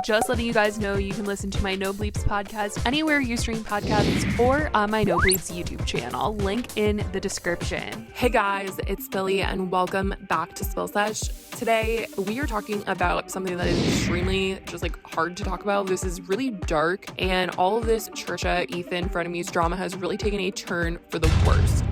Just letting you guys know you can listen to my No Bleeps podcast anywhere you stream podcasts or on my No Bleeps YouTube channel. Link in the description. Hey guys, it's Billy and welcome back to Sesh. Today we are talking about something that is extremely just like hard to talk about. This is really dark, and all of this Trisha, Ethan, frenemies drama has really taken a turn for the worst.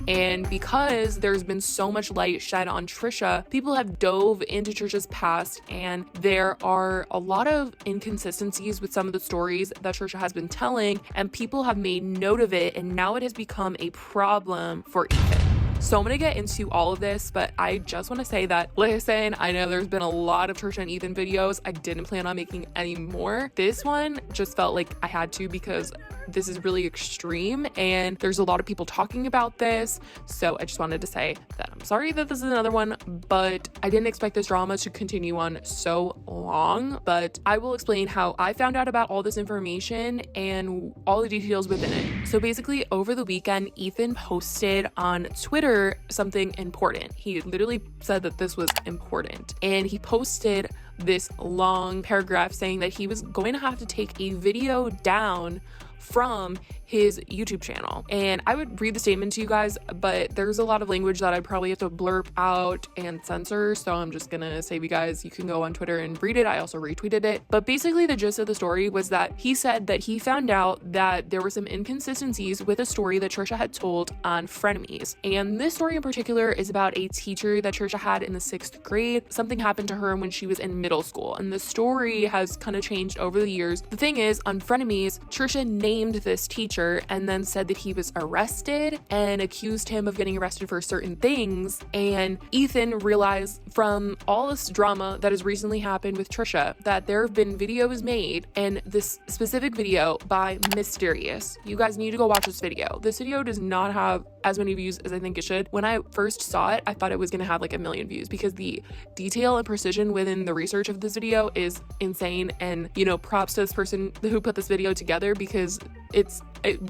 And because there's been so much light shed on Trisha, people have dove into Trisha's past, and there are a lot of inconsistencies with some of the stories that Trisha has been telling, and people have made note of it, and now it has become a problem for Ethan. So I'm going to get into all of this, but I just want to say that, listen, I know there's been a lot of Trisha and Ethan videos. I didn't plan on making any more. This one just felt like I had to because this is really extreme and there's a lot of people talking about this. So I just wanted to say that I'm sorry that this is another one, but I didn't expect this drama to continue on so long. But I will explain how I found out about all this information and all the details within it. So basically, over the weekend, Ethan posted on Twitter something important. He literally said that this was important, and he posted this long paragraph saying that he was going to have to take a video down from his YouTube channel. And I would read the statement to you guys, but there's a lot of language that I probably have to blurb out and censor. So I'm just gonna save you guys. You can go on Twitter and read it. I also retweeted it. But basically the gist of the story was that he said that he found out that there were some inconsistencies with a story that Trisha had told on Frenemies. And this story in particular is about a teacher that Trisha had in the 6th grade. Something happened to her when she was in middle school. And the story has kind of changed over the years. The thing is, on Frenemies, Trisha named this teacher and then said that he was arrested and accused him of getting arrested for certain things. And Ethan realized from all this drama that has recently happened with Trisha that there have been videos made, and this specific video by Mysterious. You guys need to go watch this video. This video does not have as many views as I think it should. When I first saw it, I thought it was gonna have like 1 million views because the detail and precision within the research of this video is insane. And you know, props to this person who put this video together because it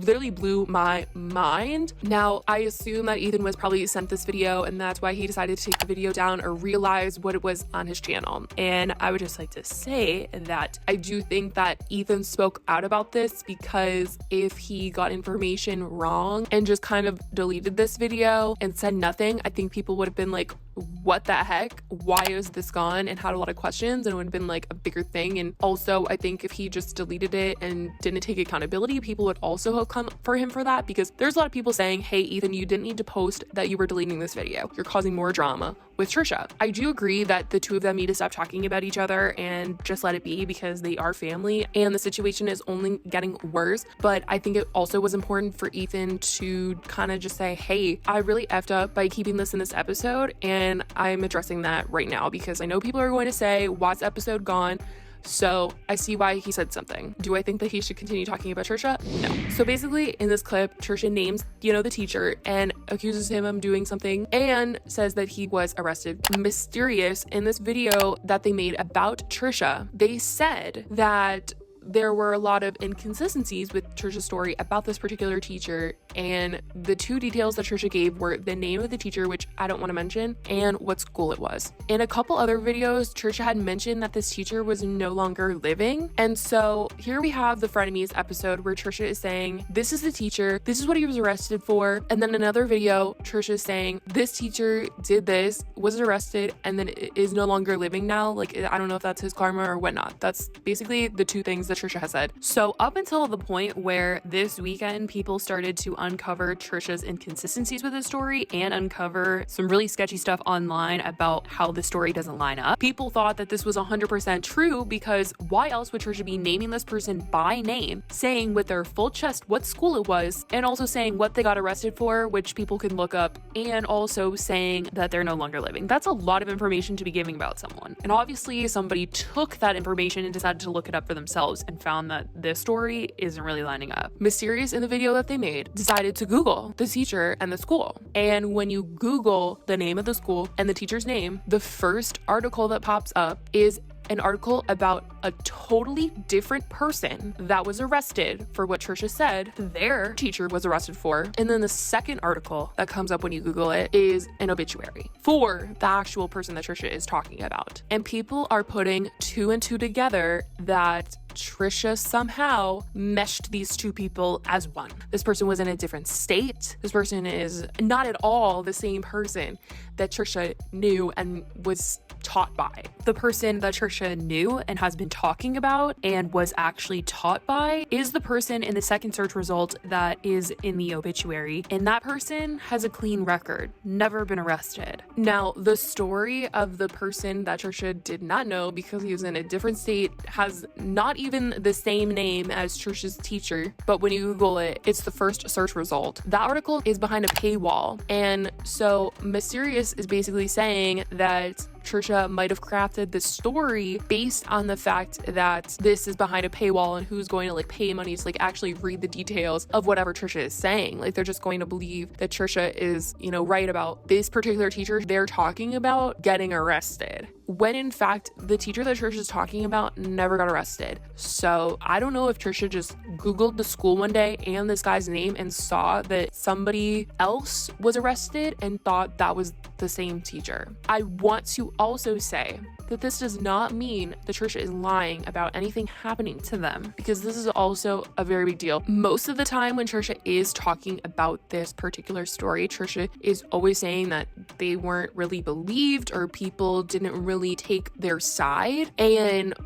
literally blew my mind. Now, I assume that Ethan was probably sent this video and that's why he decided to take the video down or realize what it was on his channel. And I would just like to say that I do think that Ethan spoke out about this because if he got information wrong and just kind of deleted this video and said nothing, I think people would have been like, what the heck? Why is this gone? And had a lot of questions, and it would have been like a bigger thing. And also, I think if he just deleted it and didn't take accountability, people would also have come for him for that, because there's a lot of people saying, hey, Ethan, you didn't need to post that you were deleting this video. You're causing more drama with Trisha. I do agree that the two of them need to stop talking about each other and just let it be because they are family and the situation is only getting worse. But I think it also was important for Ethan to kind of just say, hey, I really effed up by keeping this in this episode, and I'm addressing that right now because I know people are going to say, why's the episode gone? So I see why he said something. Do I think that he should continue talking about Trisha? No. So basically in this clip, Trisha names, the teacher and accuses him of doing something and says that he was arrested. Mysterious, in this video that they made about Trisha, they said that there were a lot of inconsistencies with Trisha's story about this particular teacher, and the two details that Trisha gave were the name of the teacher, which I don't want to mention, and what school it was. In a couple other videos, Trisha had mentioned that this teacher was no longer living, and so here we have the Frenemies episode where Trisha is saying, this is the teacher, this is what he was arrested for, and then another video, Trisha is saying, this teacher did this, was arrested, and then is no longer living now. Like, I don't know if that's his karma or whatnot. That's basically the two things that Trisha has said. So up until the point where this weekend people started to uncover Trisha's inconsistencies with the story and uncover some really sketchy stuff online about how the story doesn't line up, people thought that this was 100% true, because why else would Trisha be naming this person by name, saying with their full chest what school it was, and also saying what they got arrested for, which people can look up, and also saying that they're no longer living. That's a lot of information to be giving about someone. And obviously somebody took that information and decided to look it up for themselves and found that this story isn't really lining up. Mysterious, in the video that they made, decided to Google the teacher and the school. And when you Google the name of the school and the teacher's name, the first article that pops up is an article about a totally different person that was arrested for what Trisha said their teacher was arrested for. And then the second article that comes up when you Google it is an obituary for the actual person that Trisha is talking about. And people are putting two and two together that Trisha somehow meshed these two people as one. This person was in a different state. This person is not at all the same person that Trisha knew and was taught by. The person that Trisha knew and has been talking about and was actually taught by is the person in the second search result that is in the obituary. And that person has a clean record, never been arrested. Now, the story of the person that Trisha did not know because he was in a different state has not even the same name as Trisha's teacher, but when you Google it, it's the first search result. That article is behind a paywall. And so Mysterious is basically saying that Trisha might have crafted this story based on the fact that this is behind a paywall and who's going to pay money to actually read the details of whatever Trisha is saying. They're just going to believe that Trisha is, right about this particular teacher they're talking about getting arrested, when in fact the teacher that Trisha is talking about never got arrested. So I don't know if Trisha just Googled the school one day and this guy's name and saw that somebody else was arrested and thought that was the same teacher. I want to also say that this does not mean that Trisha is lying about anything happening to them, because this is also a very big deal. Most of the time when Trisha is talking about this particular story, Trisha is always saying that they weren't really believed or people didn't really take their side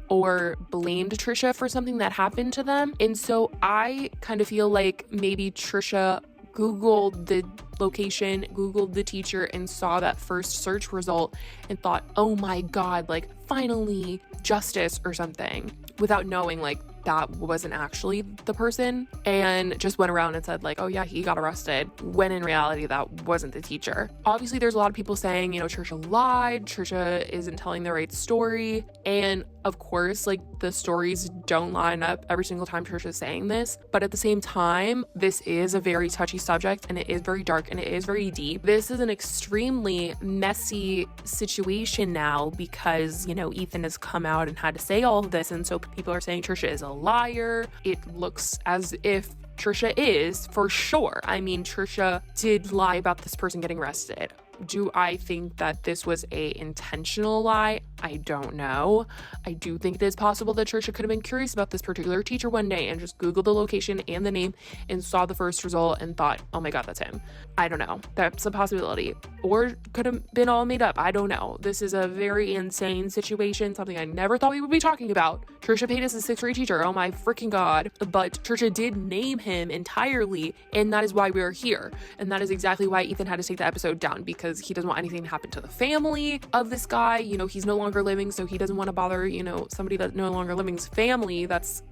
or blamed Trisha for something that happened to them. And so I kind of feel like maybe Trisha Googled the location, Googled the teacher, and saw that first search result and thought, oh my God, finally justice or something, without knowing that wasn't actually the person, and just went around and said oh yeah, he got arrested, when in reality that wasn't the teacher. Obviously there's a lot of people saying, Trisha lied, Trisha isn't telling the right story, and of course the stories don't line up every single time Trisha's saying this, but at the same time this is a very touchy subject and it is very dark and it is very deep. This is an extremely messy situation now because Ethan has come out and had to say all of this, and so people are saying Trisha is a liar. It looks as if Trisha is, for sure. I mean, Trisha did lie about this person getting arrested. Do I think that this was a intentional lie? I don't know. I do think it is possible that Trisha could have been curious about this particular teacher one day and just Googled the location and the name and saw the first result and thought, oh my God, that's him. I don't know. That's a possibility. Or could have been all made up. I don't know. This is a very insane situation, something I never thought we would be talking about. Trisha Paytas is a 6th grade teacher. Oh my freaking God. But Trisha did name him entirely, and that is why we are here. And that is exactly why Ethan had to take the episode down, because he doesn't want anything to happen to the family of this guy. He's no longer living, so he doesn't want to bother, somebody that's no longer living's family. That's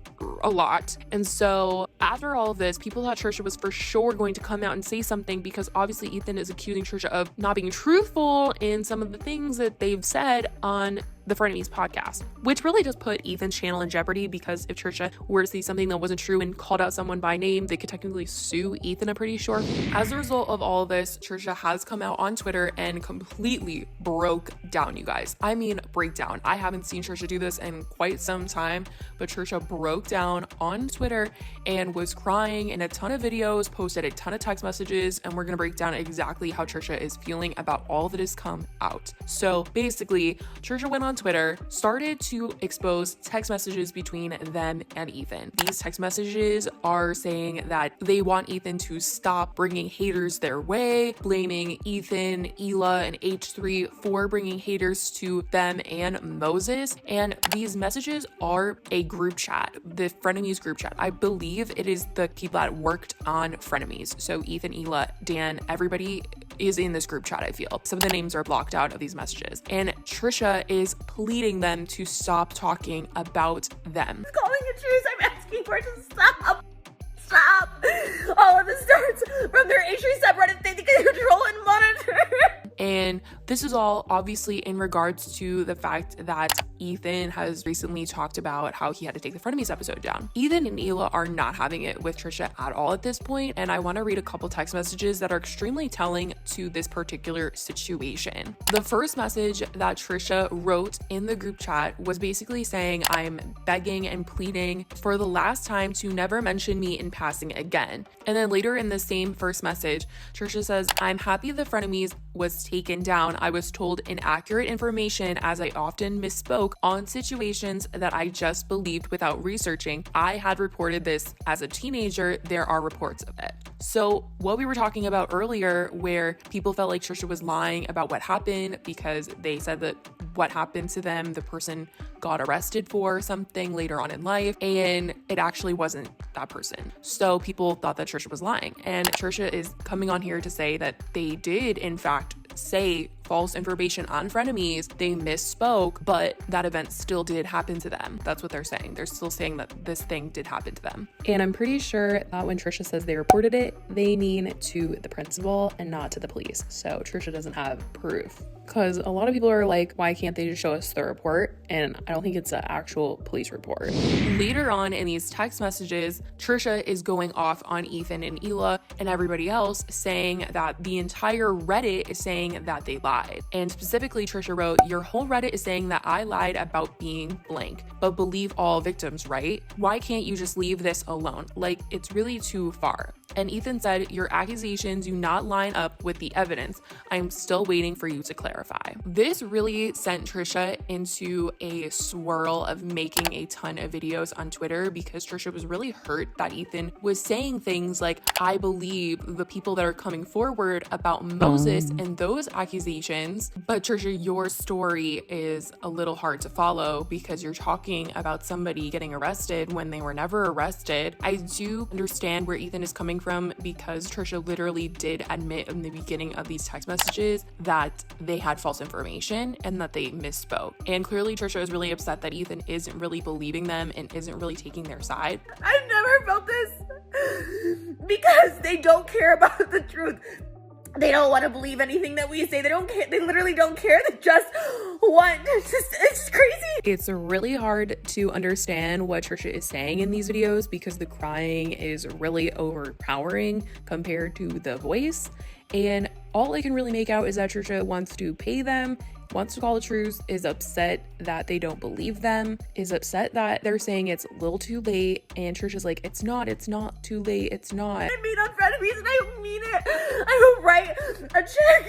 a lot. And so after all of this, people thought Trisha was for sure going to come out and say something, because obviously Ethan is accusing Trisha of not being truthful in some of the things that they've said on the Frenemies podcast, which really does put Ethan's channel in jeopardy, because if Trisha were to see something that wasn't true and called out someone by name, they could technically sue Ethan, I'm pretty sure. As a result of all of this, Trisha has come out on Twitter and completely broke down, you guys. I mean, breakdown. I haven't seen Trisha do this in quite some time, but Trisha broke down on Twitter and was crying in a ton of videos, posted a ton of text messages, and we're gonna break down exactly how Trisha is feeling about all that has come out. So basically, Trisha went on Twitter, started to expose text messages between them and Ethan. These text messages are saying that they want Ethan to stop bringing haters their way, blaming Ethan, Ela, and H3 for bringing haters to them and Moses. And these messages are a group chat, the Frenemies group chat. I believe it is the people that worked on Frenemies. So Ethan, Ela, Dan, everybody is in this group chat, I feel. Some of the names are blocked out of these messages. And Trisha is pleading them to stop talking about them. Calling it truth, I'm asking for it to stop. Stop. All of this starts from their H3 subreddit they can control and monitor. And this is all obviously in regards to the fact that Ethan has recently talked about how he had to take the Frenemies episode down. Ethan and Hila are not having it with Trisha at all at this point, and I want to read a couple text messages that are extremely telling to this particular situation. The first message that Trisha wrote in the group chat was basically saying, I'm begging and pleading for the last time to never mention me in passing again. And then later in the same first message, Trisha says, I'm happy the Frenemies was taken down. I was told inaccurate information as I often misspoke on situations that I just believed without researching. I had reported this as a teenager. There are reports of it. So what we were talking about earlier, where people felt like Trisha was lying about what happened because they said that what happened to them, the person got arrested for something later on in life, and it actually wasn't that person. So people thought that Trisha was lying. And Trisha is coming on here to say that they did, in fact, say false information on Frenemies. They misspoke, but that event still did happen to them. That's what they're saying. They're still saying that this thing did happen to them. And I'm pretty sure that when Trisha says they reported it, they mean to the principal and not to the police. So Trisha doesn't have proof. Because a lot of people are like, why can't they just show us the report? And I don't think it's an actual police report. Later on in these text messages, Trisha is going off on Ethan and Hila and everybody else, saying that the entire Reddit is saying that they lied. And specifically, Trisha wrote, your whole Reddit is saying that I lied about being blank, but believe all victims, right? Why can't you just leave this alone? Like, it's really too far. And Ethan said, your accusations do not line up with the evidence. I'm still waiting for you to clarify. This really sent Trisha into a swirl of making a ton of videos on Twitter, because Trisha was really hurt that Ethan was saying things like, I believe the people that are coming forward about Moses and those accusations. But Trisha, your story is a little hard to follow because you're talking about somebody getting arrested when they were never arrested. I do understand where Ethan is coming from, because Trisha literally did admit in the beginning of these text messages that they had false information and that they misspoke. And clearly Trisha is really upset that Ethan isn't really believing them and isn't really taking their side. I've never felt this, because they don't care about the truth. They don't want to believe anything that we say. They don't care. They literally don't care. They just want. It's crazy. It's really hard to understand what Trisha is saying in these videos, because the crying is really overpowering compared to the voice. And all I can really make out is that Trisha wants to pay them, wants to call a truce, is upset that they don't believe them, is upset that they're saying it's a little too late, and Trisha's like, it's not too late, it's not. I made on Frenemies and I mean it. I will write a check.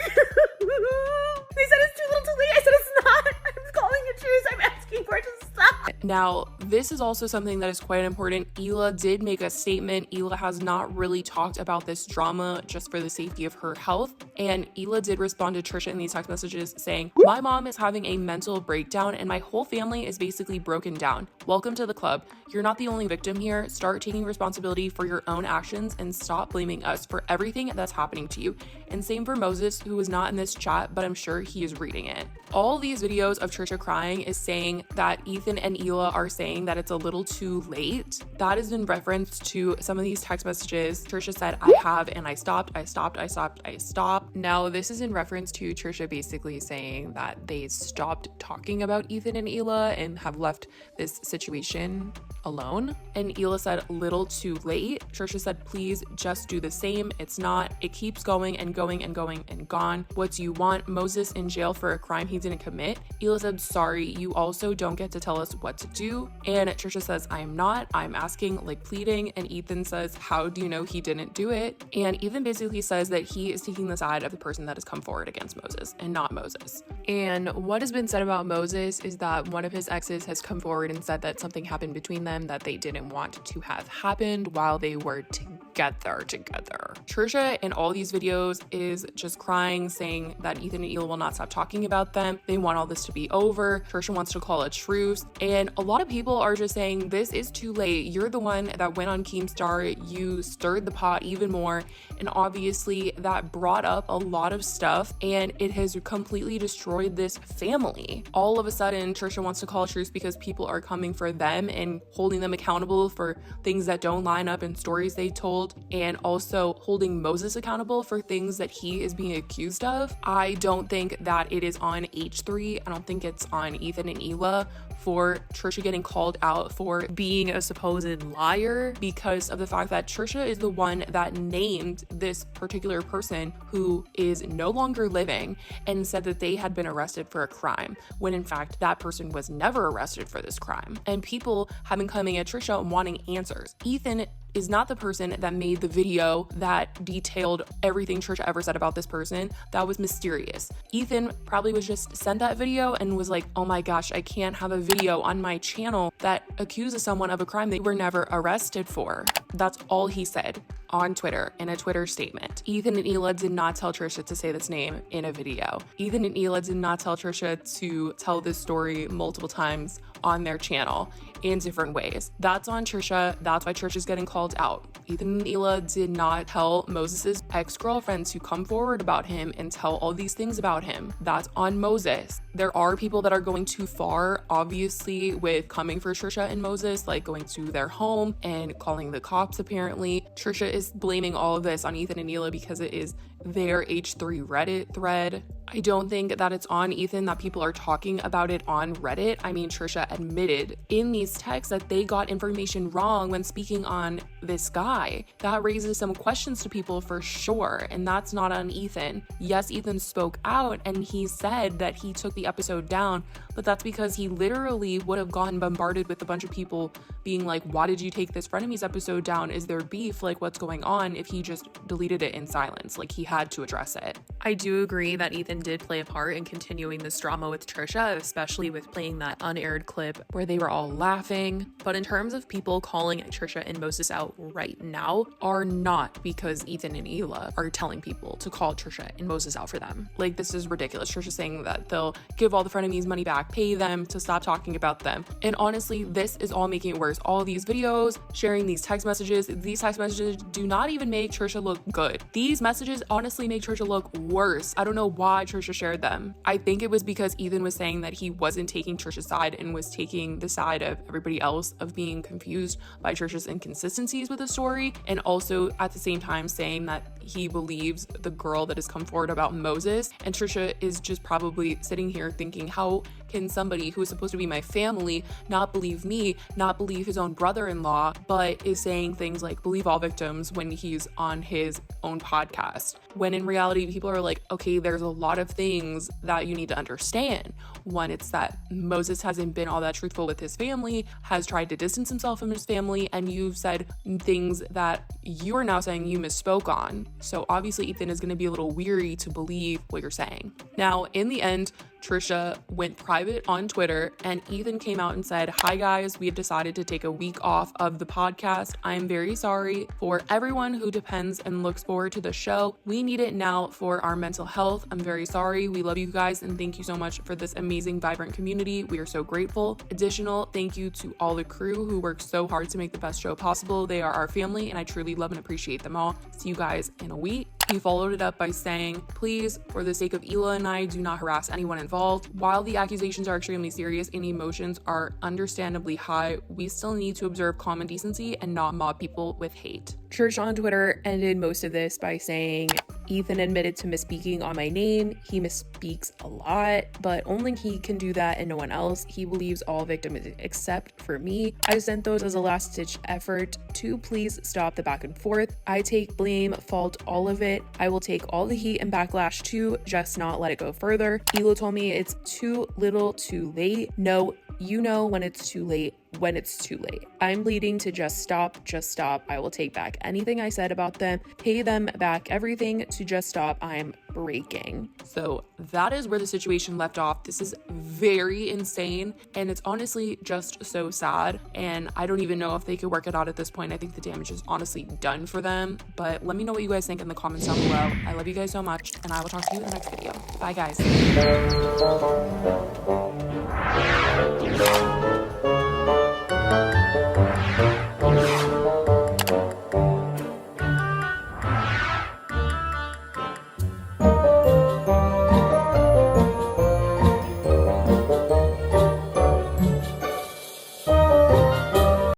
They said it's too little too late. I said it's not. I'm calling a truce. I'm asking for it to stop. Now, this is also something that is quite important. Hila did make a statement. Hila has not really talked about this drama just for the safety of her health. And Hila did respond to Trisha in these text messages saying, my mom is having a mental breakdown and my whole family is basically broken down. Welcome to the club. You're not the only victim here. Start taking responsibility for your own actions and stop blaming us for everything that's happening to you. And same for Moses, who was not in this chat, but I'm sure he is reading it. All these videos of Trisha crying is saying that Ethan and Hila are saying that it's a little too late. That is in reference to some of these text messages. Trisha said, I have, and I stopped. Now, this is in reference to Trisha basically saying that they stopped talking about Ethan and Hila and have left this situation alone. And Hila said, little too late. Trisha said, please just do the same. It's not. It keeps going and going and going and gone. What do you want? Moses in jail for a crime he didn't commit? Hila said, sorry, you also don't get to tell us what to do. And Trisha says, I'm not. I'm asking, like pleading. And Ethan says, how do you know he didn't do it? And Ethan basically says that he is taking the side of the person that has come forward against Moses and not Moses. And what has been said about Moses is that one of his exes has come forward and said that something happened between them that they didn't want to have happened while they were together. Trisha in all these videos is just crying, saying that Ethan and Hila will not stop talking about them. They want all this to be over. Trisha wants to call a truce. And a lot of people are just saying, this is too late. You're the one that went on Keemstar. You stirred the pot even more. And obviously that brought up a lot of stuff and it has completely destroyed this family. All of a sudden, Trisha wants to call a truce because people are coming for them and holding them accountable for things that don't line up and stories they told. canceled and also holding Moses accountable for things that he is being accused of. I don't think that it is on H3. I don't think it's on Ethan and Hila for Trisha getting called out for being a supposed liar, because of the fact that Trisha is the one that named this particular person who is no longer living and said that they had been arrested for a crime, when in fact that person was never arrested for this crime. And people have been coming at Trisha wanting answers. Ethan is not the person that made the video that detailed everything Trisha ever said about this person. That was mysterious. Ethan probably was just sent that video and was like, oh my gosh, I can't have a video on my channel that accuses someone of a crime they were never arrested for. That's all he said on Twitter in a Twitter statement. Ethan and Hila did not tell Trisha to say this name in a video. Ethan and Hila did not tell Trisha to tell this story multiple times on their channel in different ways. That's on Trisha. That's why Trisha's getting called out. Ethan and Hila did not tell Moses's ex-girlfriend to come forward about him and tell all these things about him. That's on Moses. There are people that are going too far, obviously, with coming for Trisha and Moses, like going to their home and calling the cops, apparently. Trisha is blaming all of this on Ethan and Hila because it is their H3 Reddit thread. I don't think that it's on Ethan that people are talking about it on Reddit. I mean, Trisha admitted in these texts that they got information wrong when speaking on this guy. That raises some questions to people for sure, and that's not on Ethan. Yes, Ethan spoke out and he said that he took the episode down, but that's because he literally would have gotten bombarded with a bunch of people being like, why did you take this Frenemies episode down? Is there beef? Like, what's going on? If he just deleted it in silence, like he had to address it. I do agree that Ethan did play a part in continuing this drama with Trisha, especially with playing that unaired clip where they were all laughing. But in terms of people calling Trisha and Moses out right now, are not because Ethan and Hila are telling people to call Trisha and Moses out for them. Like, this is ridiculous. Trisha saying that they'll give all the frenemies money back, pay them to stop talking about them. And honestly, this is all making it worse. All these videos, sharing these text messages do not even make Trisha look good. These messages honestly make Trisha look worse. I don't know why Trisha shared them. I think it was because Ethan was saying that he wasn't taking Trisha's side and was taking the side of everybody else, of being confused by Trisha's inconsistencies with the story, and also at the same time saying that he believes the girl that has come forward about Moses. And Trisha is just probably sitting here thinking, how can somebody who is supposed to be my family not believe me, not believe his own brother-in-law, but is saying things like believe all victims when he's on his own podcast? When in reality, people are like, okay, there's a lot of things that you need to understand. One, it's that Moses hasn't been all that truthful with his family, has tried to distance himself from his family, and you've said things that you are now saying you misspoke on. So obviously Ethan is going to be a little weary to believe what you're saying. Now, in the end, Trisha went private on Twitter and Ethan came out and said, hi guys, we have decided to take a week off of the podcast. I'm very sorry for everyone who depends and looks forward to the show. We need it now for our mental health. I'm very sorry. We love you guys and thank you so much for this amazing, vibrant community. We are so grateful. Additional thank you to all the crew who worked so hard to make the best show possible. They are our family and I truly love and appreciate them all. See you guys in a week. He followed it up by saying, please, for the sake of Hila and I, do not harass anyone involved. While the accusations are extremely serious and emotions are understandably high, we still need to observe common decency and not mob people with hate. Church on Twitter ended most of this by saying, Ethan admitted to misspeaking on my name. He misspeaks a lot, but only he can do that and no one else. He believes all victims except for me. I sent those as a last-ditch effort to please stop the back and forth. I take blame, fault, all of it. I will take all the heat and backlash too, just not let it go further. Hilo told me it's too little too late. No, you know when it's too late. When it's too late. I'm bleeding to just stop. I will take back anything I said about them, pay them back everything to just stop. I'm breaking. So that is where the situation left off. This is very insane and it's honestly just so sad, and I don't even know if they could work it out at this point. I think the damage is honestly done for them, but let me know what you guys think in the comments down below. I love you guys so much and I will talk to you in the next video. Bye guys.